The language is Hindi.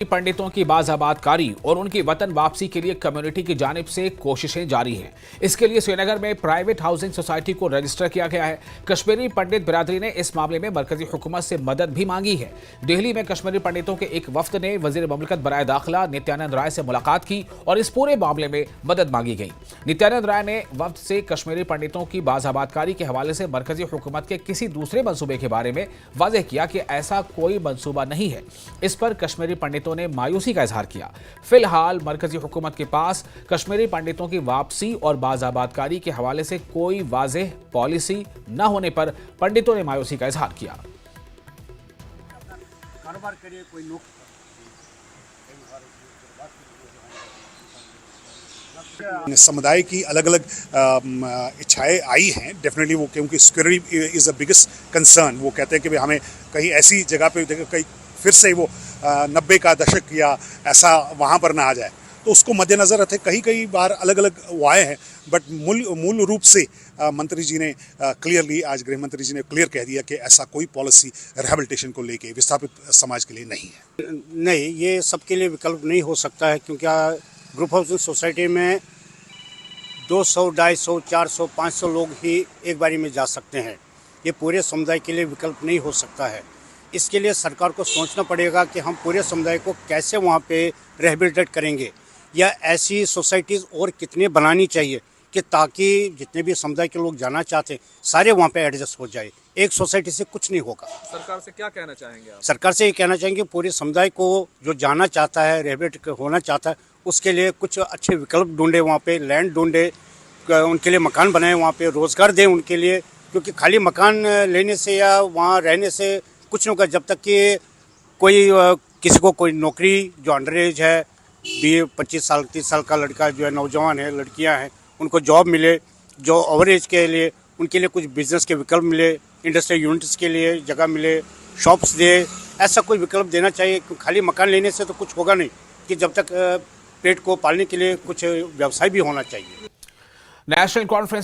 पंडितों की बाज़ाबादकारी और उनकी वतन वापसी के लिए कम्युनिटी की जानिब से कोशिशें जारी हैं। इसके लिए श्रीनगर में प्राइवेट हाउसिंग सोसाइटी को रजिस्टर किया गया है। कश्मीरी पंडित बिरादरी ने इस मामले में मरकजी हुकूमत से मदद भी मांगी है। दिल्ली में कश्मीरी पंडितों के एक वफ्द ने वजीर ममलकत बराए दाखिला नित्यानंद राय से मुलाकात की और इस पूरे मामले में मदद मांगी गई। नित्यानंद राय ने वफ्द से कश्मीरी पंडितों की बाज़ाबादकारी के हवाले से मरकजी हुकूमत के किसी दूसरे मंसूबे के बारे में वाज़ेह किया कि ऐसा कोई मंसूबा नहीं है। इस पर कश्मीरी पंडितों ने मायूसी का इजहार किया। फिलहाल मरकजी हुकूमत के पास कश्मीरी पंडितों की वापसी और बाज़ाबादकारी के हवाले से कोई वाज़ेह पॉलिसी न होने पर पंडितों ने मायूसी का इजहार किया। कारोबार करिए कोई लोग समुदाय की अलग अलग इच्छाएं आई हैं डेफिनेटली वो, क्योंकि security is the biggest concern. वो कहते हैं कि हमें कहीं ऐसी जगह पे कहीं फिर से वो 90 का दशक या ऐसा वहाँ पर ना आ जाए, तो उसको मद्देनज़र रखे कई बार अलग अलग वो आए हैं। बट मूल रूप से मंत्री जी ने क्लियरली, आज गृह मंत्री जी ने क्लियर कह दिया कि ऐसा कोई पॉलिसी रिहेबिलिटेशन को लेके विस्थापित समाज के लिए नहीं है। नहीं, ये सबके लिए विकल्प नहीं हो सकता है, क्योंकि ग्रुप हाउसिंग सोसाइटी में 200, 250, 400, 500 लोग ही एक बारी में जा सकते हैं। ये पूरे समुदाय के लिए विकल्प नहीं हो सकता है। इसके लिए सरकार को सोचना पड़ेगा कि हम पूरे समुदाय को कैसे वहाँ पे रिहेबिलिटेट करेंगे, या ऐसी सोसाइटीज़ और कितने बनानी चाहिए कि ताकि जितने भी समुदाय के लोग जाना चाहते हैं सारे वहाँ पे एडजस्ट हो जाए। एक सोसाइटी से कुछ नहीं होगा। सरकार से क्या कहना चाहेंगे आप? सरकार से ये कहना चाहेंगे पूरे समुदाय को जो जाना चाहता है, रिहेबिलिटेट होना चाहता है, उसके लिए कुछ अच्छे विकल्प ढूंढे, वहाँ पे लैंड ढूंढे, उनके लिए मकान बनाए, वहाँ पे रोज़गार दें उनके लिए। क्योंकि खाली मकान लेने से या वहाँ रहने से कुछ नहीं होगा जब तक कि कोई किसी को कोई नौकरी, जो अंडर एज है, 25 साल 30 साल का लड़का जो है, नौजवान है, लड़कियां हैं, उनको जॉब मिले। जो ओवर एज के लिए उनके लिए कुछ बिजनेस के विकल्प मिले, इंडस्ट्रियल यूनिट्स के लिए जगह मिले, शॉप्स दे, ऐसा कोई विकल्प देना चाहिए। खाली मकान लेने से तो कुछ होगा नहीं, कि जब तक पेट को पालने के लिए कुछ व्यवसाय भी होना चाहिए। National conference